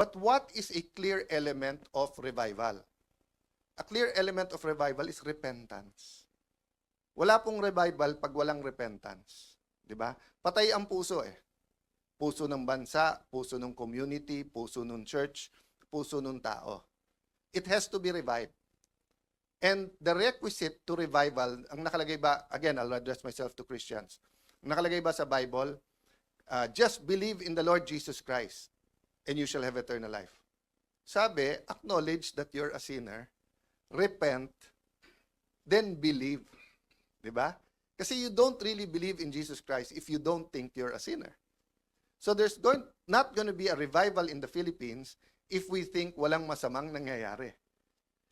But what is a clear element of revival? A clear element of revival is repentance. Wala pong revival pag walang repentance. Di ba? Patay ang puso eh. Puso ng bansa, puso ng community, puso ng church, puso ng tao. It has to be revived. And the requisite to revival, ang nakalagay ba, again, I'll address myself to Christians. Ang nakalagay ba sa Bible, just believe in the Lord Jesus Christ and you shall have eternal life. Sabi, acknowledge that you're a sinner, repent, then believe. Diba? Kasi you don't really believe in Jesus Christ if you don't think you're a sinner. So there's not going to be a revival in the Philippines if we think walang masamang nangyayari.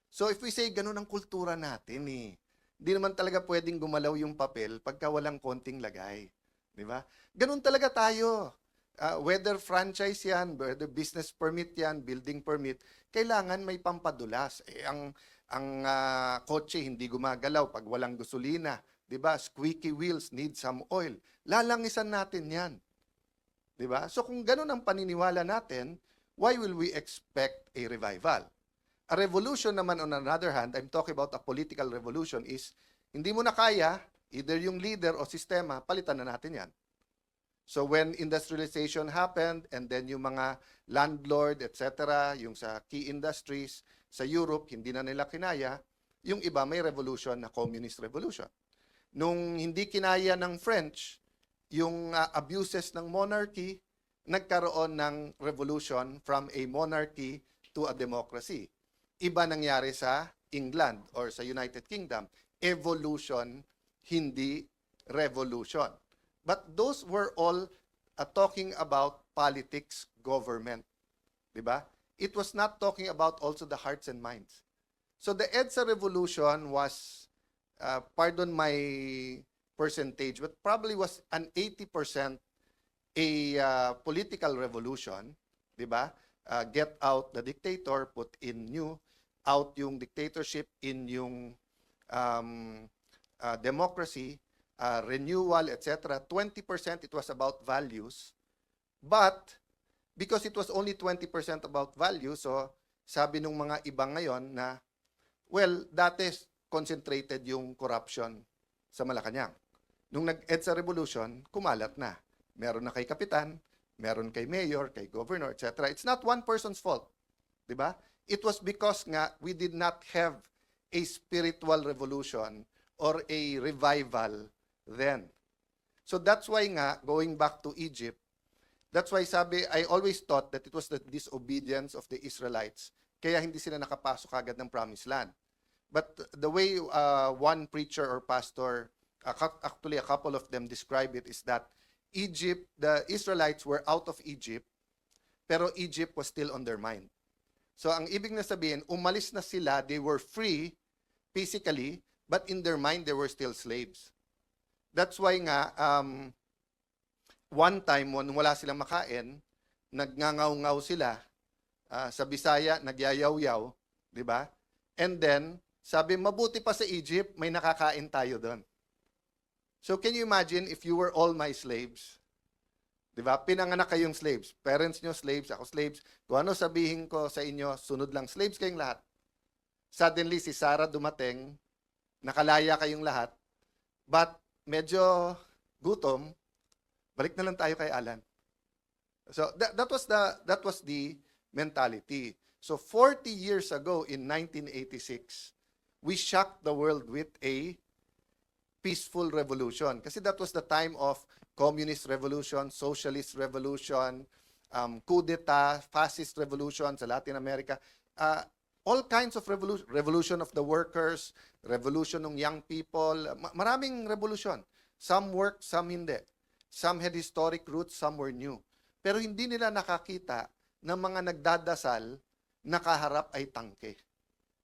So if we say ganun ang kultura natin hindi naman talaga pwedeng gumalaw yung papel pagka walang konting lagay. Di ba? Ganun talaga tayo. Whether franchise yan, whether business permit yan, building permit, kailangan may pampadulas. Ang kotse hindi gumagalaw pag walang gasolina. Di ba? Squeaky wheels need some oil. Lalangisan natin yan. Di ba? So kung ganun ang paniniwala natin, why will we expect a revival? A revolution naman, on another hand, I'm talking about a political revolution, is hindi mo na kaya, either yung leader o sistema, palitan na natin yan. So when industrialization happened, and then yung mga landlord, etc., yung sa key industries, sa Europe, hindi na nila kinaya, yung iba may revolution na communist revolution. Nung hindi kinaya ng French, yung abuses ng monarchy, nagkaroon ng revolution from a monarchy to a democracy. Iba nangyari sa England or sa United Kingdom. Evolution, hindi revolution. But those were all talking about politics, government. Diba? It was not talking about also the hearts and minds. So the EDSA revolution was, pardon my percentage, but probably was an 80% a political revolution. Diba? Get out the dictator, put in out yung dictatorship, in yung democracy, renewal, etc. 20% it was about values. But because it was only 20% about values, so sabi nung mga iba ngayon na, well, dati concentrated yung corruption sa Malacanang. Nung nag-EDSA revolution, kumalat na. Meron na kay kapitan, meron kay mayor, kay governor, etc. It's not one person's fault. Diba? It was because nga we did not have a spiritual revolution or a revival then. So that's why nga, going back to Egypt, that's why sabi, I always thought that it was the disobedience of the Israelites, kaya hindi sila nakapasok agad ng promised land. But the way one preacher or pastor, actually a couple of them describe it, is that Egypt, the Israelites were out of Egypt, pero Egypt was still on their mind. So ang ibig na sabihin, umalis na sila, they were free physically, but in their mind, they were still slaves. That's why nga, one time, when wala silang makain, nagngangaw-ngaw sila, sa Bisaya, nagyayaw-yaw, di ba? And then, sabi, mabuti pa sa Egypt, may nakakain tayo doon. So can you imagine if you were all my slaves? Diba? Pinanganak kayong slaves. Parents nyo slaves, ako slaves. Kung ano sabihin ko sa inyo, sunod lang. Slaves kayong lahat. Suddenly, si Sarah dumating, nakalaya kayong lahat, but medyo gutom, balik na lang tayo kay Alan. So that was the mentality. So 40 years ago, in 1986, we shocked the world with a peaceful revolution. Kasi that was the time of communist revolution, socialist revolution, coup d'etat, fascist revolution sa Latin America, all kinds of revolution of the workers, revolution ng young people, maraming revolution. Some worked, some hindi. Some had historic roots, some were new. Pero hindi nila nakakita ng mga nagdadasal na kaharap ay tangke.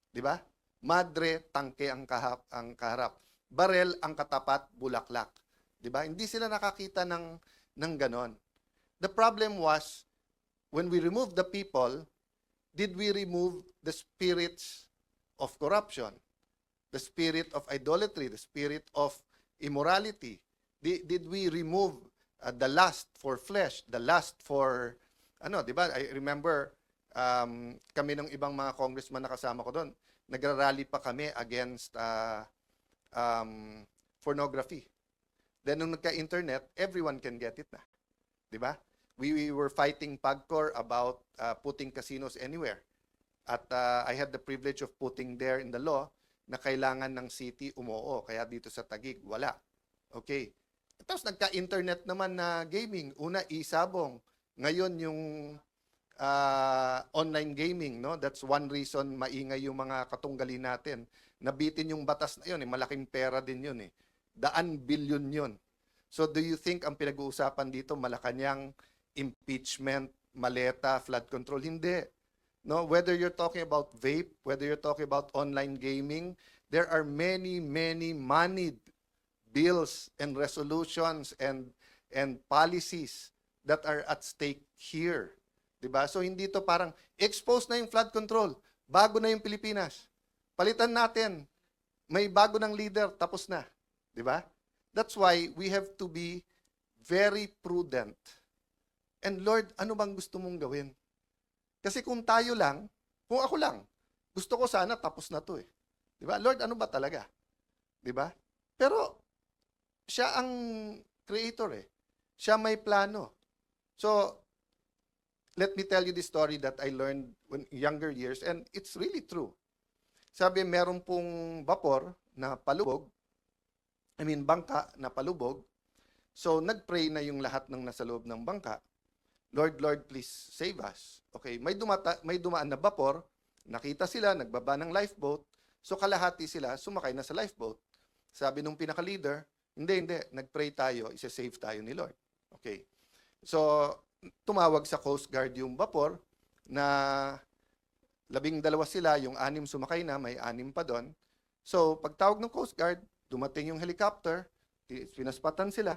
Di ba? Madre, tangke ang kaharap. Barel, ang katapat, bulaklak. Diba? Hindi sila nakakita ng ganon. The problem was, when we removed the people, did we remove the spirits of corruption, the spirit of idolatry, the spirit of immorality? Did we remove the lust for flesh, the lust for, diba? I remember kami ng ibang mga congressman na kasama ko doon, nagrarally pa kami against pornography. Then nung nagka-internet, everyone can get it na. Di ba? We were fighting PAGCOR about putting casinos anywhere. At I had the privilege of putting there in the law na kailangan ng city umuo. Kaya dito sa Taguig, wala. Okay. Tapos nagka-internet naman na gaming. Una, isabong. Ngayon yung online gaming, no? That's one reason maingay yung mga katunggali natin. Nabitin yung batas na yun, malaking pera din yun eh. Daan bilyon yun. So do you think ang pinag-uusapan dito Malacanang, impeachment, maleta, flood control? Hindi. No, whether you're talking about vape, whether you're talking about online gaming, there are many moneyed bills and resolutions and policies that are at stake here. Diba? So hindi to parang expose na yung flood control, bago na yung Pilipinas. Palitan natin. May bago ng leader, tapos na. Diba? That's why we have to be very prudent. And Lord, ano bang gusto mong gawin? Kasi kung tayo lang, kung ako lang, gusto ko sana tapos na to eh. Diba? Lord, ano ba talaga? Diba? Pero, siya ang creator eh. Siya may plano. So, let me tell you the story that I learned when younger years, and it's really true. Sabi, meron pong vapor na palubog, bangka na palubog. So, nag-pray na yung lahat ng nasa loob ng bangka. Lord, please save us. Okay, may dumaan na vapor, nakita sila, nagbaba ng lifeboat, so kalahati sila, sumakay na sa lifeboat. Sabi nung pinaka-leader, hindi, nag-pray tayo, isa-save tayo ni Lord. Okay. So, tumawag sa Coast Guard yung vapor na 12 sila, yung 6 sumakay na, may 6 pa doon. So, pagtawag ng Coast Guard, dumating yung helicopter, pinaspatan sila,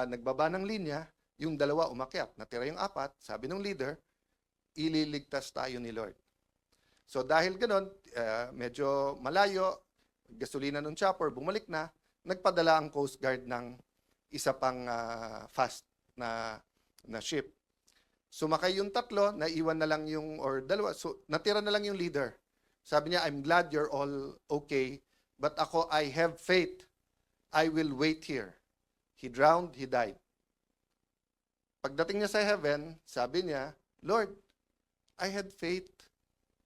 nagbaba ng linya, yung 2 umakyat, natira yung 4, sabi ng leader, ililigtas tayo ni Lord. So dahil ganon, medyo malayo, gasolina ng chopper, bumalik na, nagpadala ang Coast Guard ng isa pang fast na ship. Sumakay yung 3, naiwan na lang yung, or 2, so natira na lang yung leader. Sabi niya, I'm glad you're all okay, but ako, I have faith. I will wait here. He drowned, he died. Pagdating niya sa heaven, sabi niya, Lord, I had faith.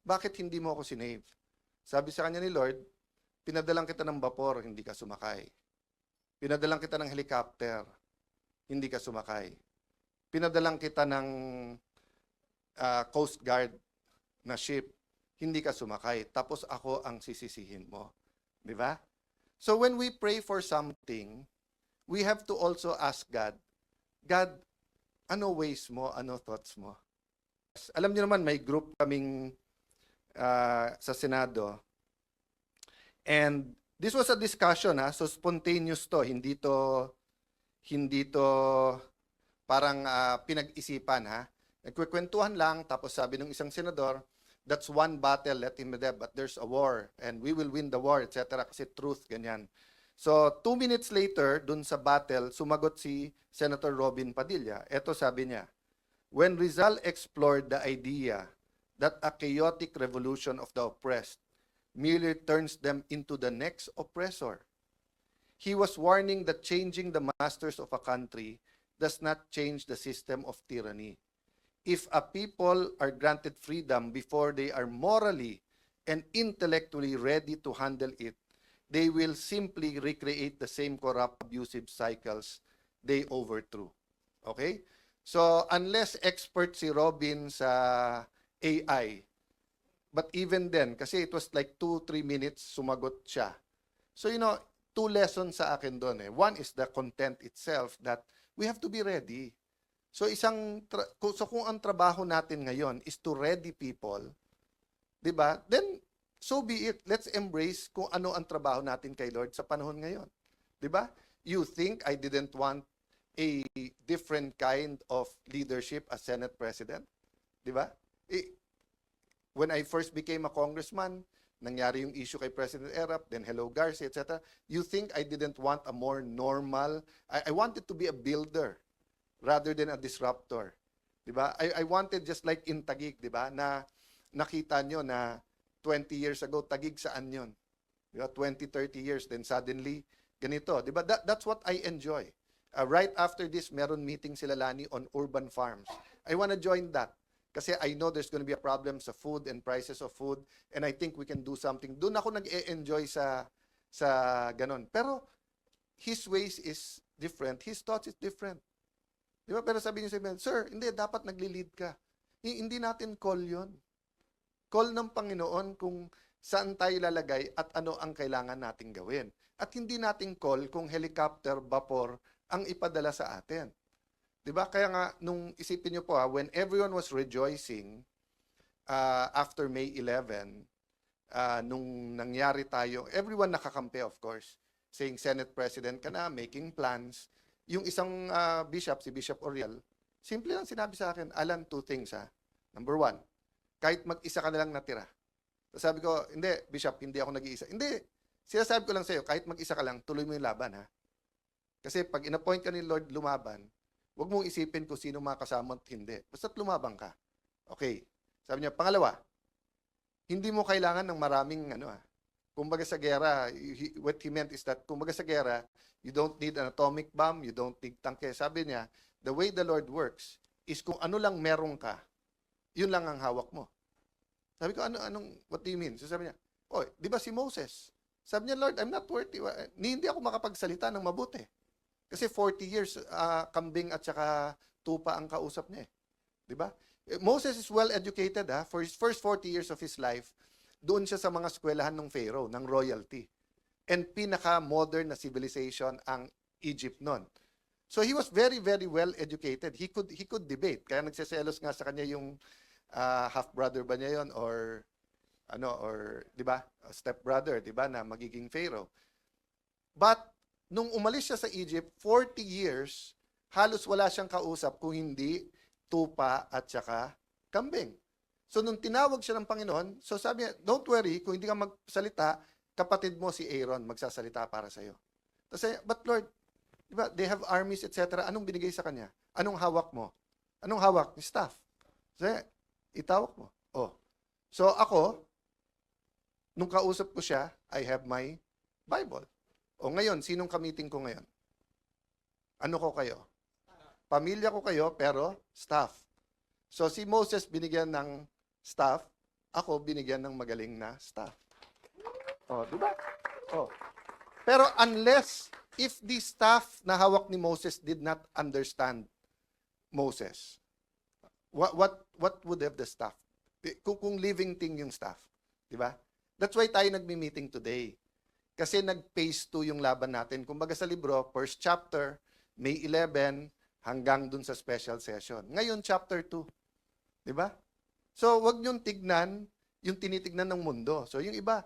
Bakit hindi mo ako sinave? Sabi sa kanya ni Lord, pinadalang kita ng vapor, hindi ka sumakay. Pinadalang kita ng helicopter, hindi ka sumakay. Pinadalang kita ng Coast Guard na ship, hindi ka sumakay. Tapos ako ang sisisihin mo. Di ba? So when we pray for something, we have to also ask God, God, ano ways mo, ano thoughts mo? Alam niyo naman, may group kaming sa Senado. And this was a discussion, so spontaneous to, hindi to parang pinag-isipan, ha. Nagkukwentuhan lang, tapos sabi ng isang senador, that's one battle, let him be there, but there's a war, and we will win the war, etc. Kasi truth, ganyan. So, 2 minutes later, dun sa battle, sumagot si Senator Robin Padilla. Ito sabi niya, when Rizal explored the idea that a chaotic revolution of the oppressed merely turns them into the next oppressor, he was warning that changing the masters of a country does not change the system of tyranny. If a people are granted freedom before they are morally and intellectually ready to handle it, they will simply recreate the same corrupt, abusive cycles they overthrew. Okay? So, unless expert si Robin sa AI, but even then, kasi it was like 2-3 minutes, sumagot siya. So, 2 lessons sa akin doon eh. One is the content itself that we have to be ready. So, kung ang trabaho natin ngayon is to ready people, di ba? Then, so be it. Let's embrace kung ano ang trabaho natin kay Lord sa panahon ngayon. Di ba? You think I didn't want a different kind of leadership as Senate President? Di ba? When I first became a congressman, nangyari yung issue kay President Erap, then hello Garcia, etc. You think I didn't want a more normal, I wanted to be a builder rather than a disruptor. Di ba? I wanted just like in Taguig, di ba? Na nakita nyo na 20 years ago, Taguig saan yun? Di ba? 20, 30 years, then suddenly, ganito. Di ba? That's what I enjoy. Right after this, meron meeting sila Lani on urban farms. I wanna join that. Kasi I know there's gonna be a problem sa food and prices of food, and I think we can do something. Doon ako nag-e-enjoy sa ganon. Pero his ways is different. His thoughts is different. Di ba? Pero sabi niyo sa sir, hindi, dapat nagli-lead ka. Hindi natin call yon. Call ng Panginoon kung saan tayo lalagay at ano ang kailangan nating gawin. At hindi natin call kung helicopter, vapor ang ipadala sa atin. Diba? Kaya nga, nung isipin nyo po when everyone was rejoicing after May 11, nung nangyari tayo, everyone nakakampi of course, saying Senate President ka na, making plans. Yung isang bishop, si Bishop Oriel, simple lang sinabi sa akin, Alan, two things ha. Number one, kahit mag-isa ka na lang natira. So sabi ko, hindi, Bishop, hindi ako nag-iisa. Hindi, sinasabi ko lang sa'yo, kahit mag-isa ka lang, tuloy mo yung laban ha. Kasi pag in-appoint ka ni Lord lumaban, huwag mong isipin kung sino makasama at hindi. Basta't lumabang ka. Okay. Sabi niya, pangalawa, hindi mo kailangan ng maraming kumbaga sa gera, what he meant is that kumbaga sa gera, you don't need an atomic bomb, you don't need tangke. Sabi niya, the way the Lord works is kung ano lang meron ka, yun lang ang hawak mo. Sabi ko, what do you mean? So sabi niya, di ba si Moses? Sabi niya, Lord, I'm not worthy. Hindi ako makapagsalita ng mabuti. Kasi 40 years, kambing at saka tupa ang kausap niya. Di ba? Moses is well-educated. For his first 40 years of his life, doon siya sa mga eskwelahan ng Pharaoh, ng royalty. And pinaka-modern na civilization ang Egypt noon. So he was very, very well-educated. He could debate. Kaya nagseselos nga sa kanya yung half-brother ba niya yon or di ba? Step-brother, di ba? Na magiging Pharaoh. But, nung umalis siya sa Egypt, 40 years, halos wala siyang kausap kung hindi tupa at saka kambing. So, nung tinawag siya ng Panginoon, so sabi niya, don't worry, kung hindi ka magsalita, kapatid mo si Aaron magsasalita para sa'yo. Tapos, but Lord, diba, they have armies, etc. Anong binigay sa kanya? Anong hawak mo? Anong hawak? Staff. So, itawag mo. So, ako, nung kausap ko siya, I have my Bible. Ngayon, sinong kamiting ko ngayon? Ano ko kayo? Pamilya ko kayo, pero staff. So, si Moses binigyan ng staff, ako binigyan ng magaling na staff. Diba? Pero unless, if the staff na hawak ni Moses did not understand Moses, what would have the staff? Kung living thing yung staff. Diba? That's why tayo nagmi-meeting today. Kasi nag-phase 2 yung laban natin. Kumbaga sa libro, first chapter, May 11, hanggang dun sa special session. Ngayon, chapter 2. Diba? So, wag niyong tignan yung tinitignan ng mundo. So, yung iba,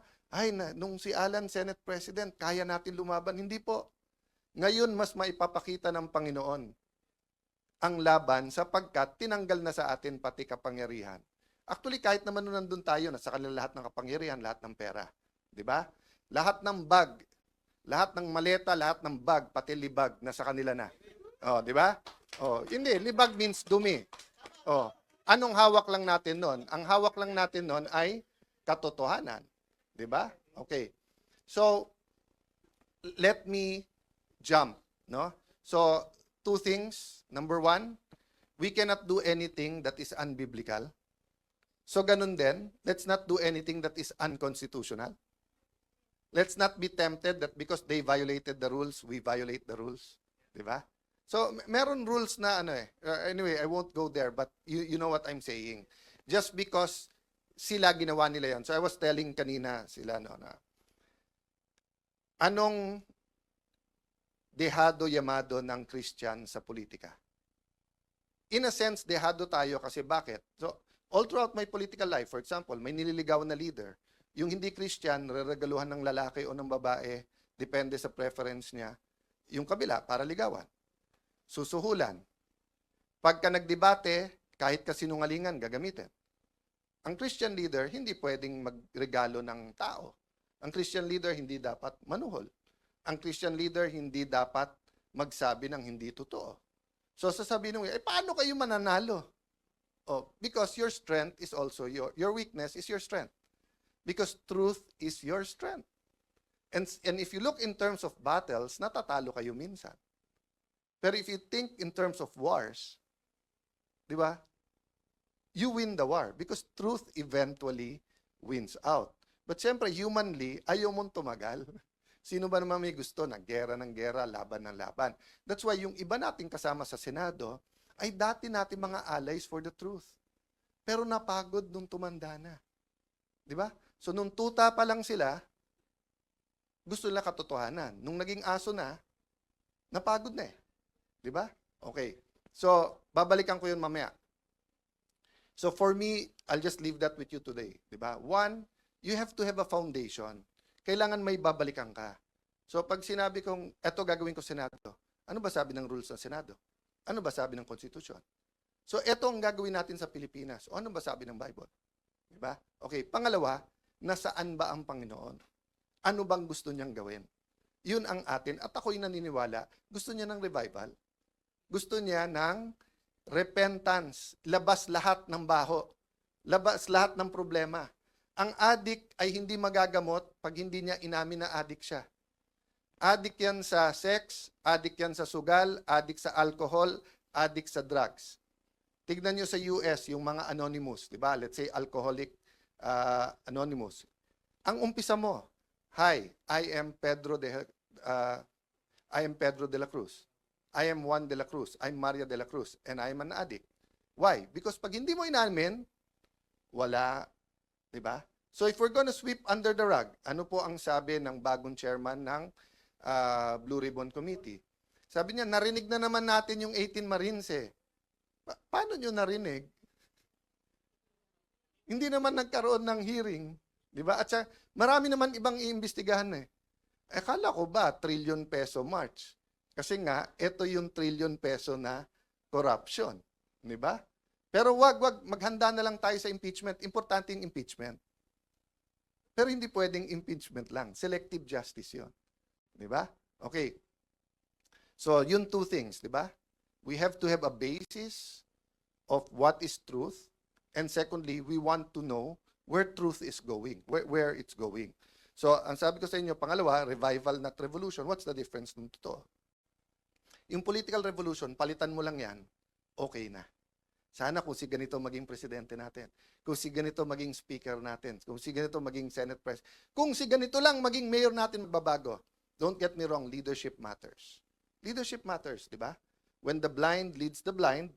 nung si Alan, Senate President, kaya natin lumaban. Hindi po. Ngayon, mas maipapakita ng Panginoon ang laban sapagkat tinanggal na sa atin pati kapangyarihan. Actually, kahit naman nung nandun tayo, nasa kanila lahat ng kapangyarihan, lahat ng pera. Diba? Lahat ng bag, lahat ng maleta, lahat ng bag, pati libag, nasa kanila na. Di ba? Hindi, libag means dumi. Anong hawak lang natin nun? Ang hawak lang natin nun ay katotohanan. Di ba? Okay. So, let me jump. No? So, two things. Number one, we cannot do anything that is unbiblical. So, ganun din, let's not do anything that is unconstitutional. Let's not be tempted that because they violated the rules, we violate the rules. Diba? So, meron rules na anyway, I won't go there, but you know what I'm saying. Just because sila ginawa nila yon. So, I was telling kanina sila, na anong dehado yamado ng Christian sa politika? In a sense, dehado tayo kasi bakit? So, all throughout my political life, for example, may nililigawan na leader. Yung hindi Christian, reregaluhan ng lalaki o ng babae, depende sa preference niya, yung kabila, para ligawan. Susuhulan. Pagka nagdebate, kahit kasinungalingan, gagamitin. Ang Christian leader, hindi pwedeng magregalo ng tao. Ang Christian leader, hindi dapat manuhol. Ang Christian leader, hindi dapat magsabi ng hindi totoo. So sasabihin nyo, paano kayo mananalo? Oh, because your strength is also your weakness is your strength. Because truth is your strength. And if you look in terms of battles, natatalo kayo minsan. Pero if you think in terms of wars, di ba? You win the war because truth eventually wins out. But syempre, humanly, ayaw mong tumagal. Sino ba naman may gusto ng gera, laban ng laban? That's why yung iba nating kasama sa Senado ay dati natin mga allies for the truth. Pero napagod nung tumanda na. Di ba? So nung tuta pa lang sila, gusto nila katotohanan. Nung naging aso na, napagod na eh. Di ba? Okay. So, babalikan ko yun mamaya. So for me, I'll just leave that with you today. Di ba? One, you have to have a foundation. Kailangan may babalikan ka. So pag sinabi kong, eto gagawin ko Senado, ano ba sabi ng rules ng Senado? Ano ba sabi ng Constitution? So eto ang gagawin natin sa Pilipinas. O ano ba sabi ng Bible? Di ba? Okay. Pangalawa, nasaan ba ang Panginoon? Ano bang gusto niyang gawin? Yun ang atin. At ako'y naniniwala, gusto niya ng revival. Gusto niya ng repentance. Labas lahat ng baho. Labas lahat ng problema. Ang addict ay hindi magagamot pag hindi niya inamin na addict siya. Addict yan sa sex, addict yan sa sugal, addict sa alcohol, addict sa drugs. Tignan nyo sa US, yung mga anonymous, di ba? Let's say alcoholic anonymous. Ang umpisa mo, hi, I am Pedro de la Cruz. I am Juan de la Cruz. I'm Maria de la Cruz. And I'm an addict. Why? Because pag hindi mo inamin, wala. Diba? So if we're gonna sweep under the rug, ano po ang sabi ng bagong chairman ng Blue Ribbon Committee? Sabi niya, narinig na naman natin yung 18 Marines eh. Paano nyo narinig? Hindi naman nagkaroon ng hearing. Diba? At siya, marami naman ibang iimbestigahan eh. Akala ko ba, trillion peso march? Kasi nga, ito yung trillion peso na corruption. Di ba? Pero wag, maghanda na lang tayo sa impeachment. Importante yung impeachment. Pero hindi pwedeng impeachment lang. Selective justice yun. Di ba? Okay. So, yun two things, di ba? We have to have a basis of what is truth. And secondly, we want to know where truth is going, where it's going. So, ang sabi ko sa inyo, pangalawa, revival not revolution. What's the difference nung totoo? Yung political revolution, palitan mo lang yan, okay na. Sana kung si ganito maging presidente natin, kung si ganito maging speaker natin, kung si ganito maging Senate president, kung si ganito lang maging mayor natin magbabago. Don't get me wrong, leadership matters. Leadership matters, di ba? When the blind leads the blind,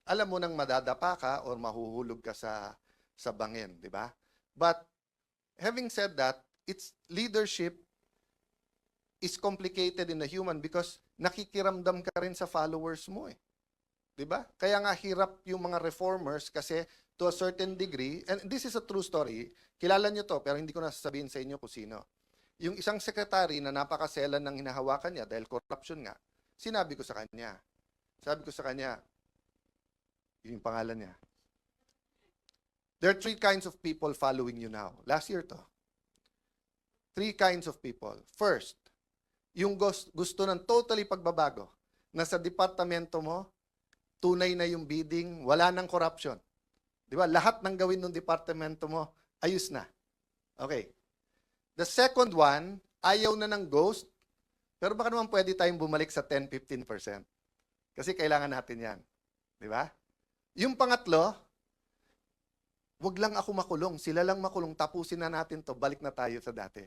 alam mo nang madadapa ka or mahuhulog ka sa bangin, di ba? But having said that, it's leadership is complicated in the human because nakikiramdam ka rin sa followers mo eh. 'Di ba? Kaya nga hirap yung mga reformers kasi to a certain degree, and this is a true story, kilala nyo to pero hindi ko na sasabihin sa inyo kung sino. Yung isang secretary na napakaselan ng hinahawakan niya dahil corruption nga, sinabi ko sa kanya, yung pangalan niya, there are 3 kinds of people following you now. Last year to. 3 kinds of people. First, yung gusto ng totally pagbabago, na sa departamento mo, tunay na yung bidding, wala nang corruption. Di ba? Lahat ng gawin ng departamento mo, ayos na. Okay. The second one, ayaw na ng ghost, pero baka naman pwede tayong bumalik sa 10-15%. Kasi kailangan natin yan. Di ba? Yung pangatlo, wag lang ako makulong, sila lang makulong, tapusin na natin to, balik na tayo sa dati.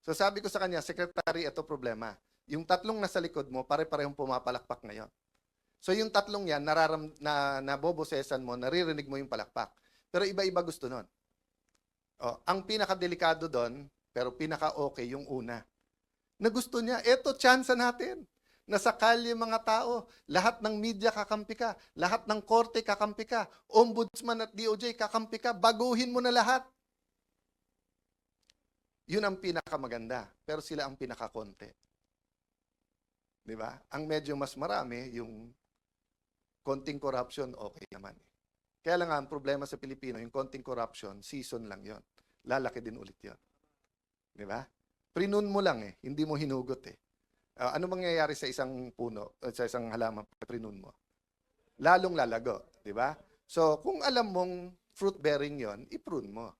So sabi ko sa kanya, Secretary, ito problema. Yung 3 nasa likod mo, pare-parehong pumapalakpak ngayon. So yung 3 yan, nabobosesan mo, naririnig mo yung palakpak. Pero iba-iba gusto nun. Oh, ang pinaka-delikado doon, pero pinaka-okay yung una. Na gusto niya, eto, chance natin. Nasa kalye mga tao, lahat ng media kakampi ka, lahat ng korte kakampi ka, ombudsman at DOJ kakampi ka, baguhin mo na lahat. Yun ang pinakamaganda, pero sila ang pinakakonte. Di ba? Ang medyo mas marami, yung konting corruption, okay naman. Kaya lang ang problema sa Pilipino, yung konting corruption, season lang yon. Lalaki din ulit yon. Di ba? Prinun mo lang eh, hindi mo hinugot eh. Ano mangyayari sa isang puno, sa isang halaman, prinun mo? Lalong lalago, di ba? So, kung alam mong fruit-bearing yon, i-prune mo.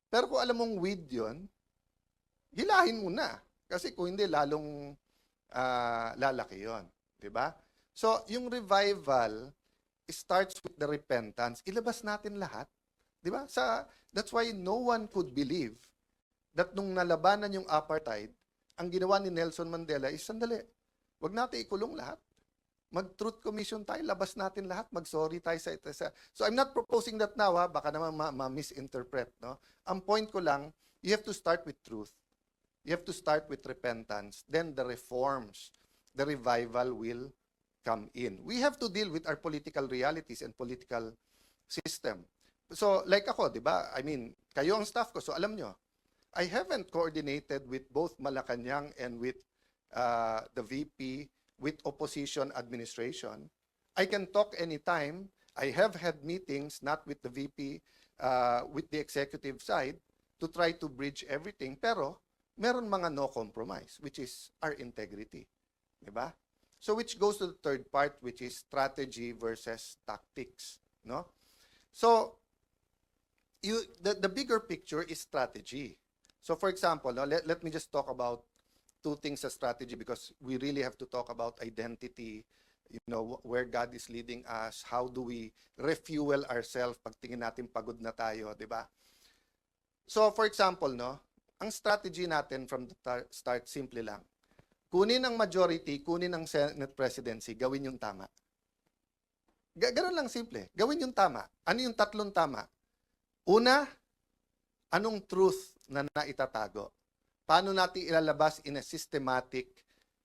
Pero kung alam mong weed yon, hilahin mo na. Kasi kung hindi, lalong lalaki yon. Diba? So, yung revival starts with the repentance. Ilabas natin lahat. Diba? That's why no one could believe that nung nalabanan yung apartheid, ang ginawa ni Nelson Mandela is, sandali, wag natin ikulong lahat. Mag-truth commission tayo, labas natin lahat, mag-sorry tayo sa isa. So I'm not proposing that now, baka naman ma-misinterpret. No? Ang point ko lang, you have to start with truth. You have to start with repentance. Then the reforms, the revival will come in. We have to deal with our political realities and political system. So like ako, di ba? I mean, kayo ang staff ko, so alam nyo, I haven't coordinated with both Malacanang and with the VP, with opposition administration. I can talk anytime. I have had meetings, not with the VP, with the executive side, to try to bridge everything. Pero, meron mga no compromise, which is our integrity. Diba? So, which goes to the third part, which is strategy versus tactics. No? So, the bigger picture is strategy. So, for example, no, let me just talk about two things sa strategy because we really have to talk about identity, you know, where God is leading us, how do we refuel ourselves pag tingin natin pagod na tayo, di ba? So, for example, no, ang strategy natin from the start, simple lang. Kunin ang majority, kunin ang Senate presidency, gawin yung tama. Ganun lang simple. Gawin yung tama. Ano yung tatlong tama? Una, anong truth na naitatago? Paano natin ilalabas in a systematic,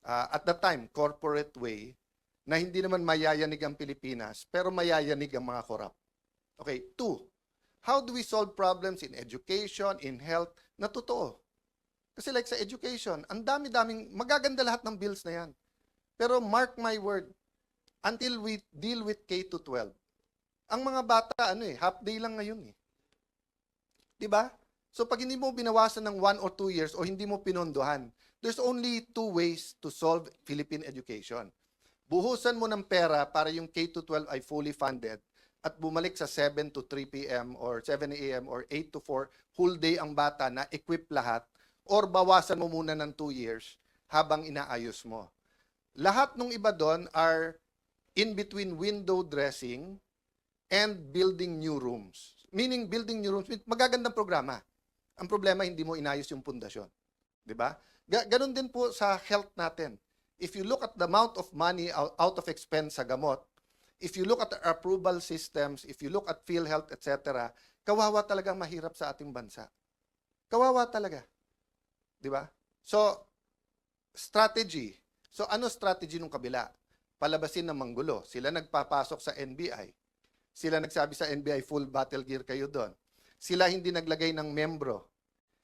at the time, corporate way, na hindi naman mayayanig ang Pilipinas, pero mayayanig ang mga korap. Okay, two, how do we solve problems in education, in health, na totoo? Kasi like sa education, ang dami-daming, magaganda lahat ng bills na yan. Pero mark my word, until we deal with K-12, ang mga bata, half day lang ngayon eh. Diba? So pag hindi mo binawasan ng 1 or 2 years o hindi mo pinondohan, there's only two ways to solve Philippine education. Buhusan mo ng pera para yung K-12 ay fully funded at bumalik sa 7 to 3 p.m. or 7 a.m. or 8 to 4, whole day ang bata na equip lahat, or bawasan mo muna ng 2 years habang inaayos mo. Lahat ng iba doon are in between window dressing and building new rooms. Meaning building new rooms, magagandang programa. Ang problema, hindi mo inayos yung pundasyon. Diba? Ganon din po sa health natin. If you look at the amount of money out of expense sa gamot, if you look at the approval systems, if you look at PhilHealth, etc., kawawa talagang mahirap sa ating bansa. Kawawa talaga. Diba? So, strategy. So, ano strategy nung kabila? Palabasin ng manggulo. Sila nagpapasok sa NBI. Sila nagsabi sa NBI, full battle gear kayo doon. Sila hindi naglagay ng membro.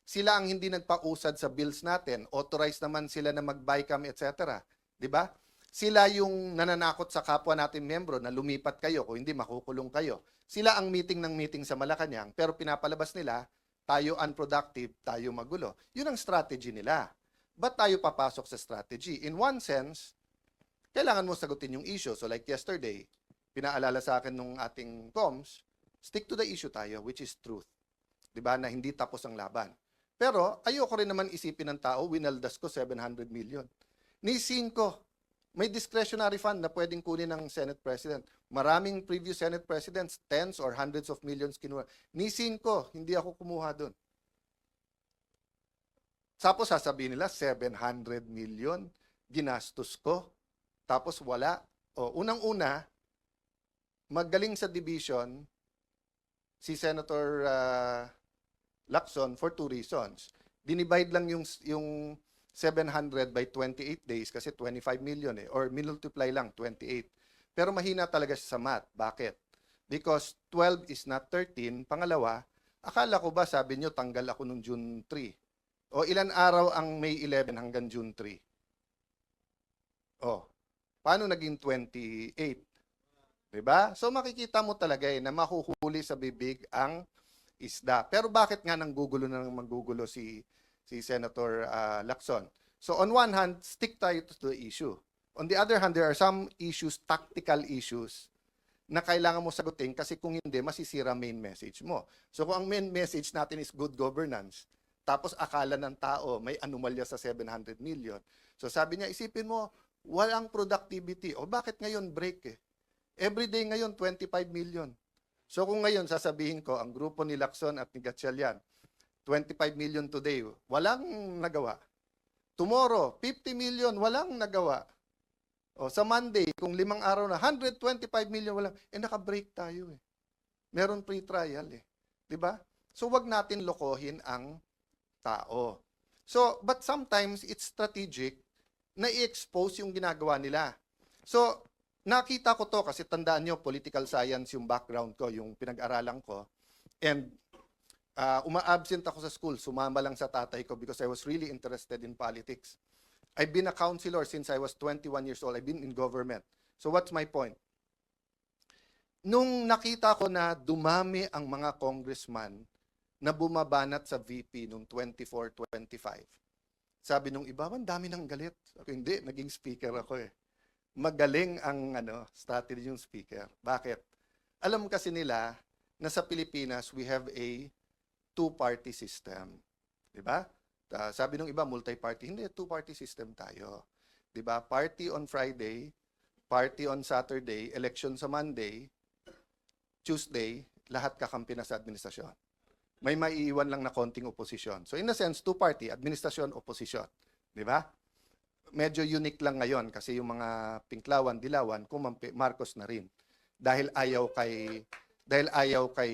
Sila ang hindi nagpausad sa bills natin. Authorized naman sila na mag-BICAM, etc. Diba? Sila yung nananakot sa kapwa natin membro na lumipat kayo, kung hindi makukulong kayo. Sila ang meeting ng meeting sa Malacanang, pero pinapalabas nila, tayo unproductive, tayo magulo. Yun ang strategy nila. Ba't tayo papasok sa strategy? In one sense, kailangan mo sagutin yung issue. So like yesterday, pinaalala sa akin nung ating comms, stick to the issue tayo, which is truth. Diba? Na hindi tapos ang laban. Pero ayoko rin naman isipin ng tao, winaldas ko 700 million. Nisin ko, may discretionary fund na pwedeng kunin ng Senate President. Maraming previous Senate Presidents, tens or hundreds of millions kinuha. Nisin ko, hindi ako kumuha doon. Tapos sasabihin nila, 700 million, ginastos ko. Tapos wala. O, unang-una, magaling sa division, si Senator Lacson for two reasons. Dinivide lang yung 700 by 28 days kasi 25 million or multiply lang 28. Pero mahina talaga siya sa math. Bakit? Because 12 is not 13. Pangalawa, akala ko ba sabi nyo tanggal ako nung June 3? O ilan araw ang May 11 hanggang June 3? O, paano naging 28? Diba? So makikita mo talaga na mahuhuli sa bibig ang isda. Pero bakit nga nanggugulo na nang manggugulo si Senator Lacson? So on one hand, stick tayo to the issue. On the other hand, there are some issues, tactical issues, na kailangan mo sagutin kasi kung hindi, masisira main message mo. So kung ang main message natin is good governance, tapos akala ng tao may anomalya sa 700 million. So sabi niya, isipin mo, walang productivity. O bakit ngayon break eh? Everyday ngayon, 25 million. So kung ngayon sasabihin ko, ang grupo ni Lacson at ni Gatchalian, 25 million today, walang nagawa. Tomorrow, 50 million, walang nagawa. O sa Monday, kung 5 araw na, 125 million, walang, naka-break tayo eh. Meron pre-trial eh. 'Di ba? So wag natin lokohin ang tao. So, but sometimes it's strategic na i-expose yung ginagawa nila. So, nakita ko to kasi tandaan nyo, political science yung background ko, yung pinag-aralan ko. And uma-absent ako sa school, sumama lang sa tatay ko because I was really interested in politics. I've been a counselor since I was 21 years old. I've been in government. So what's my point? Nung nakita ko na dumami ang mga congressman na bumabanat sa VP nung 24-25, sabi nung iba, ang dami nang galit. Sabi, hindi, naging speaker ako eh. Magaling ang strategy yung speaker. Bakit? Alam kasi nila na sa Pilipinas, we have a two-party system. Diba? Sabi nung iba, multi-party. Hindi, two-party system tayo. Diba? Party on Friday, party on Saturday, election sa Monday, Tuesday, lahat kakampi na sa administrasyon. May maiiwan lang na konting oposisyon. So in a sense, two-party, administrasyon, oposisyon. Diba? Medyo unique lang ngayon kasi yung mga Pinklawan, Dilawan, kumampi, Marcos na rin. Dahil ayaw kay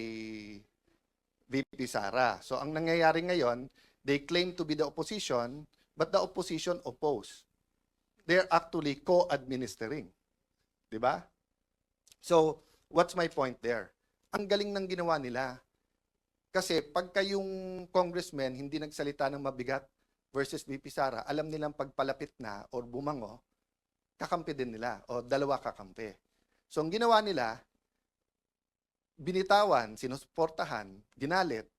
VP Sara. So ang nangyayari ngayon, they claim to be the opposition, but the opposition oppose. They're actually co-administering. Diba? So, what's my point there? Ang galing ng ginawa nila. Kasi pagka yung congressman hindi nagsalita ng mabigat versus VP Sara, alam nilang pagpalapit na or bumango, kakampi din nila o dalawa kakampi. So, ang ginawa nila, binitawan, sinusuportahan, ginalit,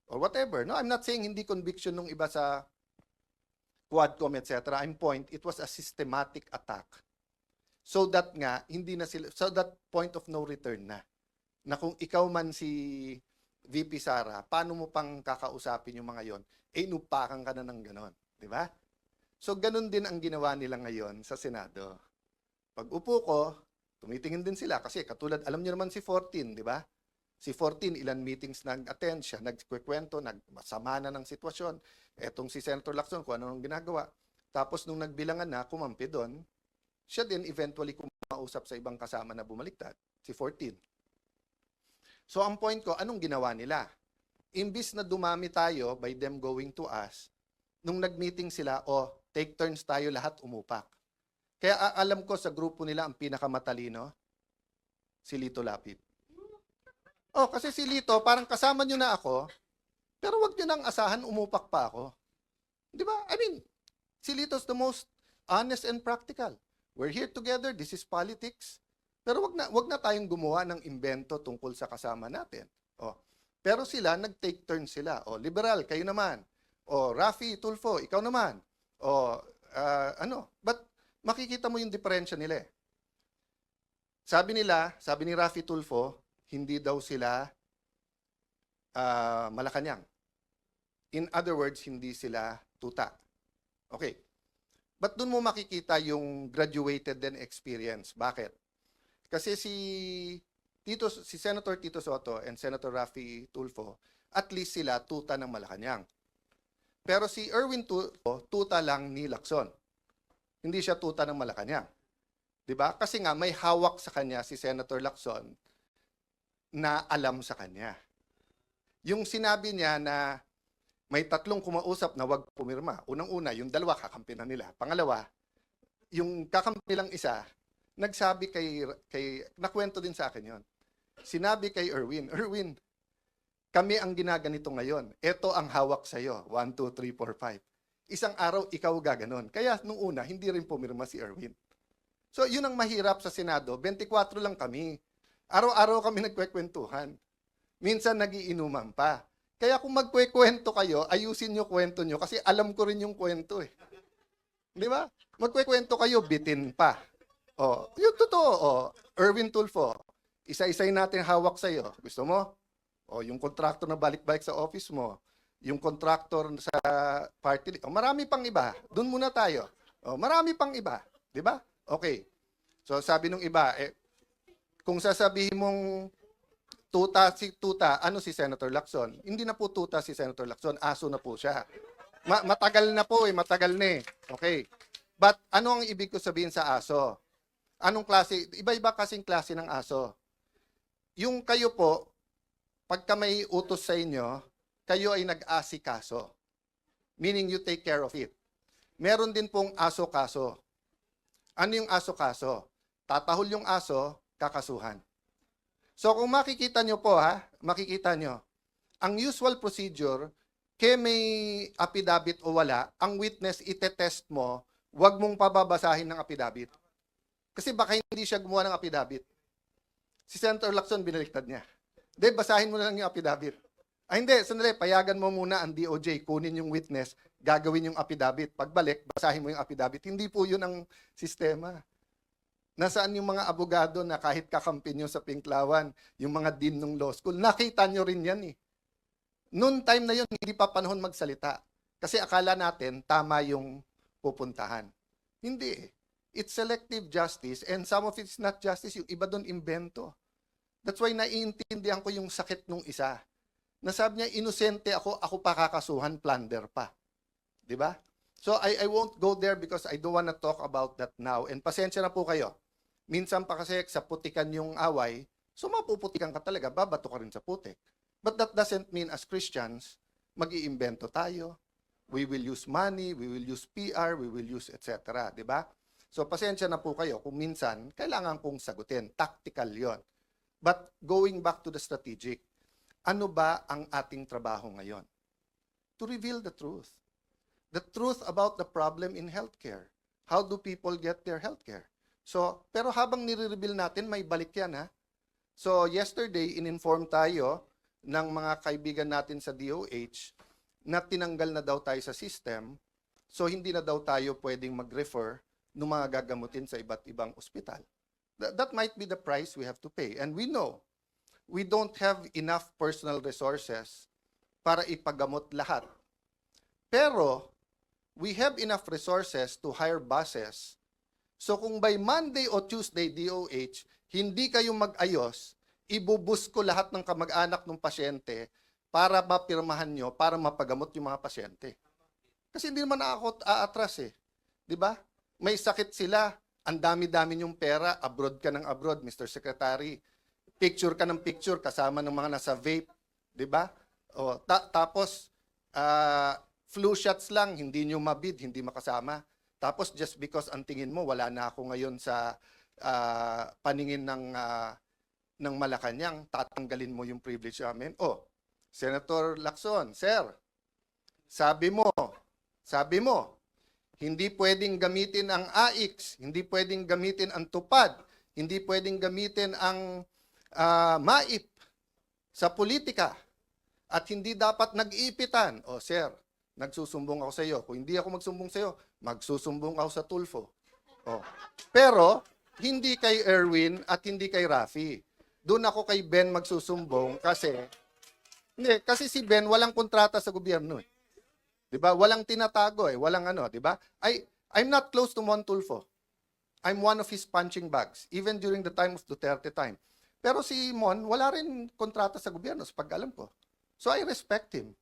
or whatever. No, I'm not saying hindi conviction nung iba sa Quadcom, etc. I'm point, it was a systematic attack. So that nga, hindi na sila, so that point of no return na. Na kung ikaw man si VP Sara, paano mo pang kakausapin yung mga yon? Inupakan ka na ng ganon. Di ba? So ganon din ang ginawa nila ngayon sa Senado. Pag upo ko, tumitingin din sila kasi katulad, alam niyo naman si 14, di ba? Si 14, ilan meetings nag-attend siya, nagkikwento, nagmasama na ng sitwasyon. Etong si Senator Lacson, kung ano nang ginagawa. Tapos nung nagbilangan na, kumampi doon, siya din eventually kumausap sa ibang kasama na bumaliktad, si 14. So ang point ko, anong ginawa nila? Imbis na dumami tayo by them going to us, nung nag-meeting sila, take turns tayo lahat umupak. Kaya alam ko sa grupo nila ang pinakamatalino, si Lito Lapid. Kasi si Lito, parang kasama nyo na ako, pero wag nyo nang asahan, umupak pa ako. Di ba? I mean, si Lito's the most honest and practical. We're here together, this is politics. Pero wag na tayong gumawa ng imbento tungkol sa kasama natin. Pero sila, nag-take turn sila. Liberal, kayo naman. Rafi Tulfo, ikaw naman. But makikita mo yung diferensya nila eh. Sabi ni Rafi Tulfo, hindi daw sila Malacanang. In other words, hindi sila tuta. Okay. But doon mo makikita yung graduated din experience. Bakit? Kasi si Senator Tito Soto and Senator Rafi Tulfo, at least sila tuta ng Malacanang. Pero si Erwin Tulfo, tuta lang ni Lacson. Hindi siya tuta ng Malacanang. 'Di ba? Kasi nga may hawak sa kanya si Senator Lacson na alam sa kanya. Yung sinabi niya na may tatlong kumausap na wag pumirma. Unang-una, yung dalawa kakampi na nila. Pangalawa, yung kakampi lang isa, nagsabi kay nakwento din sa akin yon. Sinabi kay Erwin, kami ang ginaganito ngayon. Ito ang hawak sa'yo. 1, 2, 3, 4, 5. Isang araw, ikaw gaganon. Kaya nung una, hindi rin pumirma si Erwin. So, yun ang mahirap sa Senado. 24 lang kami. Araw-araw kami nagkwekwentuhan. Minsan nagiinuman pa. Kaya kung magkwekwento kayo, ayusin nyo kwento nyo kasi alam ko rin yung kwento eh. Di ba? Magkwekwento kayo, bitin pa. Yung totoo, Erwin Tulfo, Isa-isay natin hawak sa'yo. Gusto mo? O yung contractor na balik-balik sa office mo, yung contractor sa party, o marami pang iba. Doon muna tayo. O marami pang iba, 'di ba? Okay. So sabi nung iba, kung sasabihin mong tuta, ano si Senator Lacson? Hindi na po tuta si Senator Lacson, aso na po siya. Matagal na po matagal na eh. Okay. But ano ang ibig ko sabihin sa aso? Anong klase? Iba-iba kasing klase ng aso. Yung kayo po, pagka may utos sa inyo, kayo ay nag-asikaso. Meaning you take care of it. Meron din pong aso-kaso. Ano yung aso-kaso? Tatahol yung aso, kakasuhan. So kung makikita nyo po makikita nyo, ang usual procedure, kaya may affidavit o wala, ang witness itetest mo, huwag mong pababasahin ng affidavit. Kasi baka hindi siya gumawa ng affidavit. Si Senator Lacson, binaliktad niya. Hindi, basahin mo na lang yung affidavit. Hindi, sandali, payagan mo muna ang DOJ, kunin yung witness, gagawin yung affidavit. Pagbalik, basahin mo yung affidavit. Hindi po yun ang sistema. Nasaan yung mga abogado na kahit kakampi nyo sa Pinklawan, yung mga dean ng law school, nakita nyo rin yan eh. Noon time na yun, hindi pa panahon magsalita. Kasi akala natin, tama yung pupuntahan. Hindi eh. It's selective justice and some of it's not justice. Yung iba doon, invento. That's why naiintindihan ko yung sakit nung isa. Nasabi niya, inosente ako pa kakasuhan, plunder pa. Di ba? So I won't go there because I don't wanna talk about that now. And pasensya na po kayo. Minsan pa kasi sa putikan yung away, so mapuputikan ka talaga, babato ka rin sa putik. But that doesn't mean as Christians, mag-iimbento tayo. We will use money, we will use PR, we will use etc. Di ba? So pasensya na po kayo kung minsan kailangan kong sagutin. Tactical yon. But going back to the strategic, ano ba ang ating trabaho ngayon? To reveal the truth. The truth about the problem in healthcare. How do people get their healthcare? So, pero habang nire-reveal natin, may balik yan ha. So, yesterday, in-inform tayo ng mga kaibigan natin sa DOH na tinanggal na daw tayo sa system. So, hindi na daw tayo pwedeng mag-refer ng mga gagamutin sa iba't ibang ospital. That might be the price we have to pay. And we know, we don't have enough personal resources para ipagamot lahat. Pero, we have enough resources to hire buses. So kung by Monday o Tuesday, DOH, hindi kayo mag-ayos, ibubus ko lahat ng kamag-anak ng pasyente para mapirmahan nyo, para mapagamot yung mga pasyente. Kasi hindi naman ako aatras eh. Di ba? May sakit sila, ang dami-dami yung pera, abroad ka ng abroad, Mr. Secretary. Picture ka ng picture kasama ng mga nasa vape. Di ba? Tapos, flu shots lang, hindi nyo mabid, hindi makasama. Tapos just because ang tingin mo, wala na ako ngayon sa paningin ng Malacanang, tatanggalin mo yung privilege namin. Senator Lacson, sir, sabi mo, hindi pwedeng gamitin ang AIX, hindi pwedeng gamitin ang TUPAD, hindi pwedeng gamitin ang MAIP sa politika, at hindi dapat nag-iipitan. Sir, nagsusumbong ako sa iyo. Kung hindi ako magsumbong sa iyo, magsusumbong ako sa Tulfo. Pero, hindi kay Erwin at hindi kay Rafi. Doon ako kay Ben magsusumbong kasi si Ben walang kontrata sa gobyerno eh. 'Di ba? Walang tinatago eh, walang ano, 'di ba? I'm not close to Mon Tulfo. I'm one of his punching bags even during the time of Duterte time. Pero si Mon wala rin kontrata sa gobyerno sa pag-alam ko. So I respect him.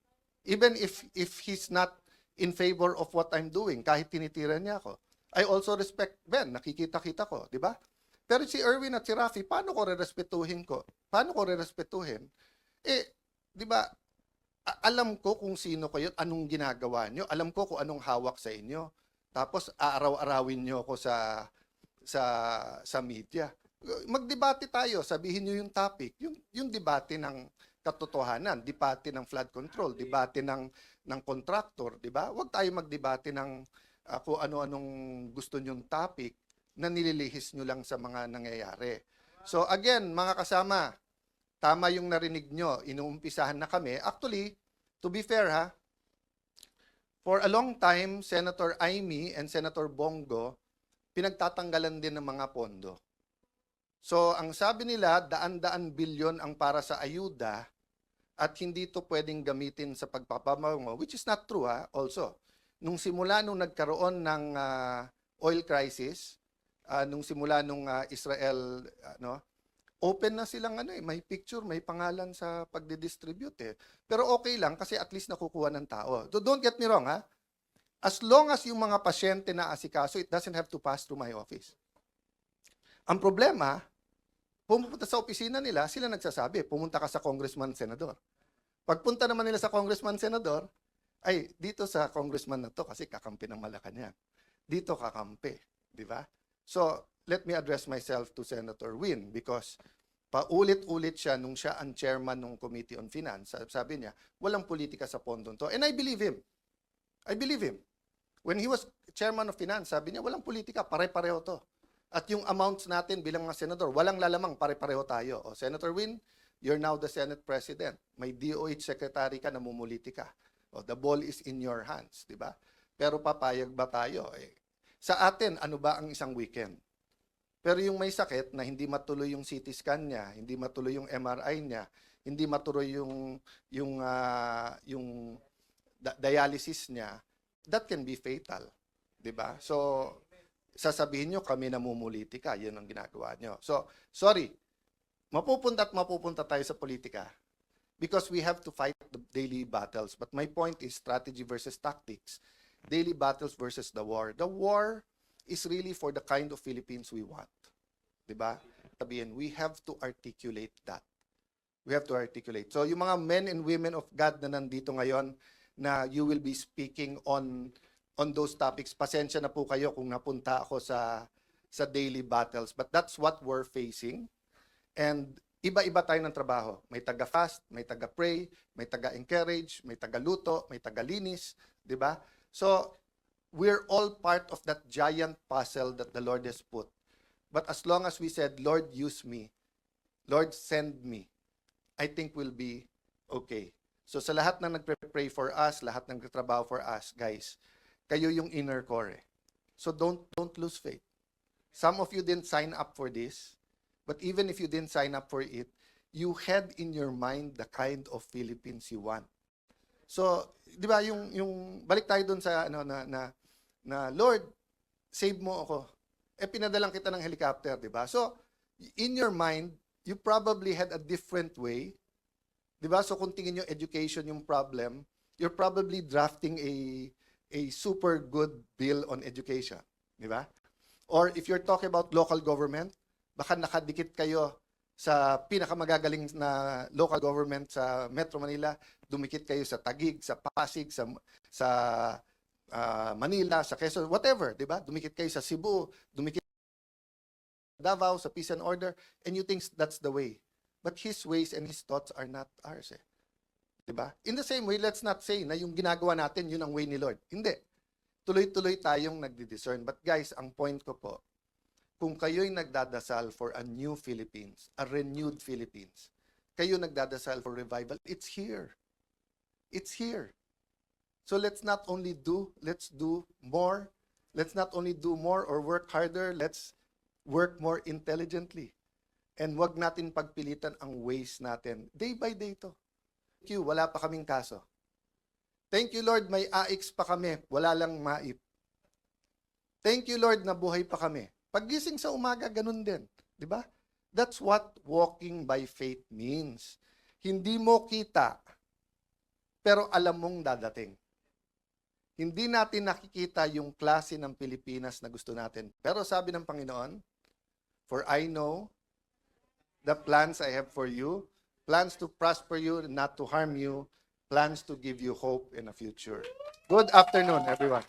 Even if he's not in favor of what I'm doing, kahit tinitira niya ako. I also respect Ben, nakikita-kita ko, 'di ba? Pero si Erwin at si Rafi, paano ko rerespetuhin ko? Paano ko rerespetuhin? 'Di ba? Alam ko kung sino kayo, anong ginagawa nyo, alam ko kung anong hawak sa inyo. Tapos aaraw-arawin nyo ako sa media. Magdebate tayo, sabihin nyo yung topic, yung debate ng katotohanan, debate ng flood control, debate ng contractor, di ba? Huwag tayo magdebate ng kung ano-anong gusto nyong topic na nililihis nyo lang sa mga nangyayari. So again, mga kasama, tama yung narinig nyo, inuumpisahan na kami. Actually, to be fair for a long time, Senator Amy and Senator Bongo, pinagtatanggalan din ng mga pondo. So, ang sabi nila, daan-daan bilyon ang para sa ayuda at hindi to pwedeng gamitin sa pagpapabango, which is not true also. Nung simula nung nagkaroon ng oil crisis, nung simula nung Israel, open na silang may picture, may pangalan sa pagdidistribute Pero okay lang kasi at least nakukuha ng tao. So don't get me wrong As long as yung mga pasyente na asikaso, it doesn't have to pass through my office. Ang problema, pumunta sa opisina nila, sila nagsasabi, pumunta ka sa congressman, senador. Pagpunta naman nila sa congressman, senador, ay, dito sa congressman na to kasi kakampi ng Malacanang. Dito kakampi, di ba? So, let me address myself to Senator Win because paulit-ulit siya nung siya ang chairman ng Committee on Finance. Sabi niya, walang politika sa pondong to. And I believe him. I believe him. When he was chairman of finance, sabi niya, walang politika, pare-pareho to. At yung amounts natin bilang mga senador, walang lalamang, pare-pareho tayo. O, Senator Win, you're now the Senate President. May DOH Secretary ka, namumuliti ka. O, the ball is in your hands, di ba? Pero papayag ba tayo? Sa atin, ano ba ang isang weekend? Pero yung may sakit na hindi matuloy yung CT scan niya, hindi matuloy yung MRI niya, hindi matuloy yung dialysis niya, that can be fatal. Diba? So, sasabihin nyo, kami namumulitika. Yun ang ginagawa nyo. So, sorry. Mapupunta tayo sa politika because we have to fight the daily battles. But my point is strategy versus tactics. Daily battles versus the war. The war is really for the kind of Philippines we want. Diba? Sabihin, we have to articulate that. We have to articulate. So, yung mga men and women of God na nandito ngayon, na you will be speaking on those topics. Pasensya na po kayo kung napunta ako sa daily battles. But that's what we're facing. And iba-iba tayo ng trabaho. May taga-fast, may taga-pray, may taga-encourage, may taga-luto, may taga-linis. Diba? So, we're all part of that giant puzzle that the Lord has put. But as long as we said, Lord, use me. Lord, send me. I think we'll be okay. So sa lahat ng nagpre-pray for us, lahat ng nagtatrabaho for us, guys, kayo yung inner core. So don't lose faith. Some of you didn't sign up for this, but even if you didn't sign up for it, you had in your mind the kind of Philippines you want. So, 'di ba yung balik tayo doon sa na Lord, save mo ako. Pinadalang kita ng helicopter, 'di ba? So, in your mind, you probably had a different way. Diba? So kung tingin nyo education yung problem, you're probably drafting a super good bill on education. Diba? Or if you're talking about local government, baka nakadikit kayo sa pinakamagagaling na local government sa Metro Manila, dumikit kayo sa Taguig, sa Pasig, sa Manila, sa Quezon, whatever. Diba? Dumikit kayo sa Cebu, dumikit sa Davao, sa Peace and Order, and you think that's the way. But His ways and His thoughts are not ours. Diba? In the same way, let's not say na yung ginagawa natin, yun ang way ni Lord. Hindi. Tuloy-tuloy tayong nagdi-discern. But guys, ang point ko po, kung kayo'y nagdadasal for a new Philippines, a renewed Philippines, kayo nagdadasal for revival, it's here. It's here. So let's not only let's do more. Let's not only do more or work harder, let's work more intelligently. And wag natin pagpilitan ang ways natin. Day by day to. Thank you, wala pa kaming kaso. Thank you, Lord, may AIX pa kami. Wala lang MAIP. Thank you, Lord, na buhay pa kami. Paggising sa umaga, ganun din. Diba? That's what walking by faith means. Hindi mo kita, pero alam mong dadating. Hindi natin nakikita yung klase ng Pilipinas na gusto natin. Pero sabi ng Panginoon, for I know the plans I have for you, plans to prosper you, not to harm you, plans to give you hope in a future. Good afternoon, everyone.